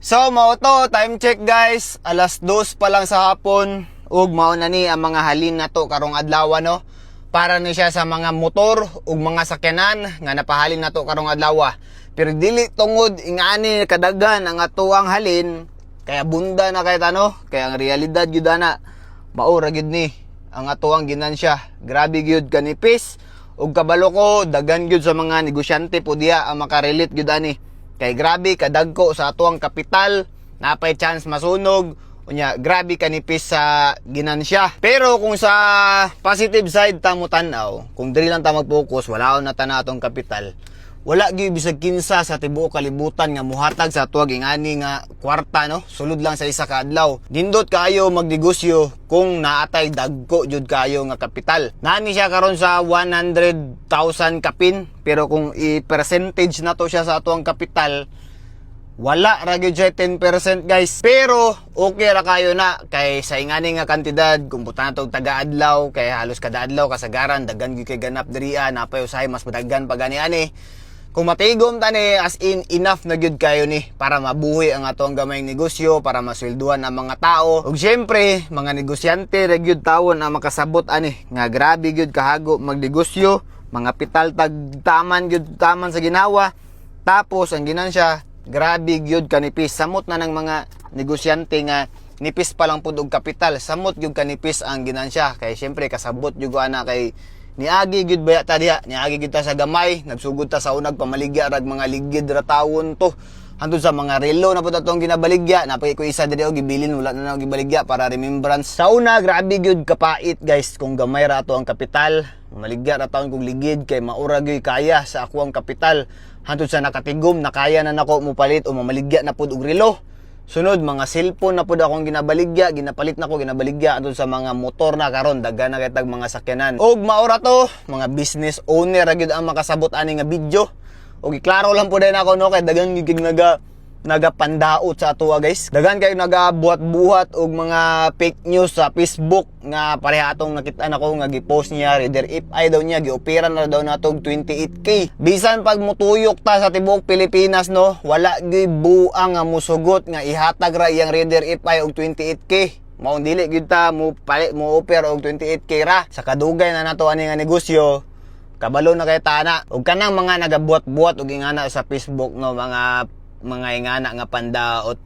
So mao to, time check guys, alas 2 pa lang sa hapon ug mao na ni ang mga halin nato karong adlaw no. Para ni siya sa mga motor ug mga sakyanan nga napahalin nato karong adlaw. Pero dili tungod ingani kadaghan ang atuang halin kaya bunda na kay tano, kaya ang realidad gyud ana mao ra gyud ni ang atuang ginansya. Grabe gyud kanipis ug kabalo ko daghan gyud sa mga negosyante po diha ang makarelate gyud ani. Kay grabe kadagko sa atuang kapital, napay chance masunog, unya grabe kanipis sa ginansya. Pero kung sa positive side ta mo tan-aw, kung diri lang ta mag-focus, wala na ta na atong kapital. Wala gyud bisag kinsa sa tibuok kalibutan nga muhatag sa tuwag ingani nga kwarta no, sulod lang sa isa ka adlaw. Dindot kaayo magnegosyo kung naatay dagko jud kayo nga kapital. Nani siya karon sa 100,000 kapin, pero kung i-percentage na to siya sa atuang kapital, wala ra gyud siya 10% guys. Pero okay ra kayo na kay sa ingani nga kantidad kung buta na tog taga-adlaw kay halos kada adlaw kasagaran daghan gyud kay ganap diriya, napay usahay mas madaghan pa gani-ani. Kung matigom tani as in enough na gyud kayo ni para mabuhi ang atong gamay negosyo, para maswelduhan ang mga tao. Ug syempre, mga negosyante ra gyud tawon ang makasabot ani nga grabe gyud kahago magnegosyo, mga pital tagtaman gyud taman sa ginawa. Tapos ang ginansya grabe gyud kanipis. Samot na ng mga negosyante nga nipis pa lang pud og kapital, samot gyud kanipis ang ginansya kay syempre kasabot gyud ana kay niagi gyud baya ta diha, niagi gyud ta sa gamay, nagsugod ta sa unag pamaligya rag mga ligid ra tawon to. Hantod sa mga relo na pud atong ginabaligya, napay ko isa diri og gibilin wala na gibaligya para remembrance. Sa una grabe gyud kapait guys kung gamay ra ato ang kapital, maligya ra taon kog ligid kay maura gyud kaya sa ako ang kapital. Hantod sa nakatigom na kaya na nako mopalit o mamaligya na pud og relo. Sunod, mga cellphone na po akong ginabaligya, ginapalit na ko, ginabaligya andun sa mga motor na karon daghan na kitag mga sakyanan. Og maura to, mga business owner ra gyud ang makasabot ani nga video. Og iklaro lang po din ako no kay daghan gyud nagapandaot sa atoa guys. Daghan kay nagabuhat-buhat og mga fake news sa Facebook nga pareha atong nakita nako nga gi-post niya reader if ay daw niya giopera na daw natog 28k. Bisan pag mutuyok ta sa tibuok Pilipinas no, wala gyud buang nga musugot nga ihatag ra iyang reader if ay og 28k. Mao dili gyud ta mo offer og 28k ra sa kadugay na nato ani nga negosyo. Kabalo na kay tana og kanang mga nagabuhat-buhat og ingana sa Facebook no, mga ingana nga pandaot,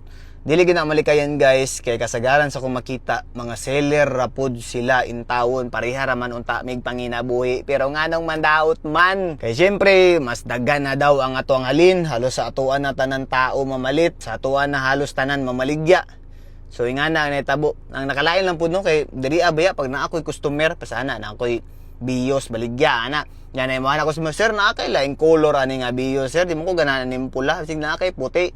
dili gina malikayan guys kay kasagaran sa kung makita mga seller rapod sila in tawon pareha ra man unta mig panginabuhi pero nganong mandaot man kay syempre mas daghan na daw ang ato ang halin, halos sa atuan na tanan tao mamalit, sa atuan na halos tanan mamaligya. So ingana ang natabo ang nakalain lang pud no kay diri abaya pag na ako'y customer pasana na ako'y biyos baligya ana yan ay mga ko sir na kay laing color ani nga biyos sir di mo ko ganahan ning pula sig na kay puti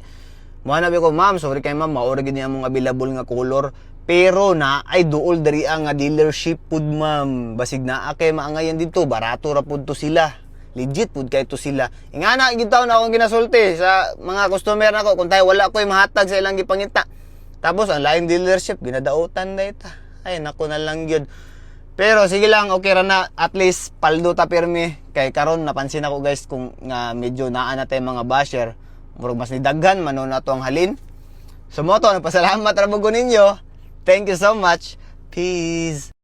mo na ko ma'am sorry kay ma'am maura gid niya mong available nga color pero na ay duol diri ang nga dealership pud ma'am basig na kay maangayan dito barato ra pud to sila legit pud kay to sila ingana gid taon akong ginasulti sa mga customer nako kung tayo wala koy mahatag sa ilang gipangita tapos ang lain dealership ginadaotan na ita ay nako na lang gyud. Pero sige lang, okay ra na, at least paldo ta pirmi. Kay karon napansin ako guys kung nga medyo naa na tay mga basher, murag mas nidaghan manon nato ang halin. So mo to, nagpasalamat ra bugo ninyo. Thank you so much. Peace.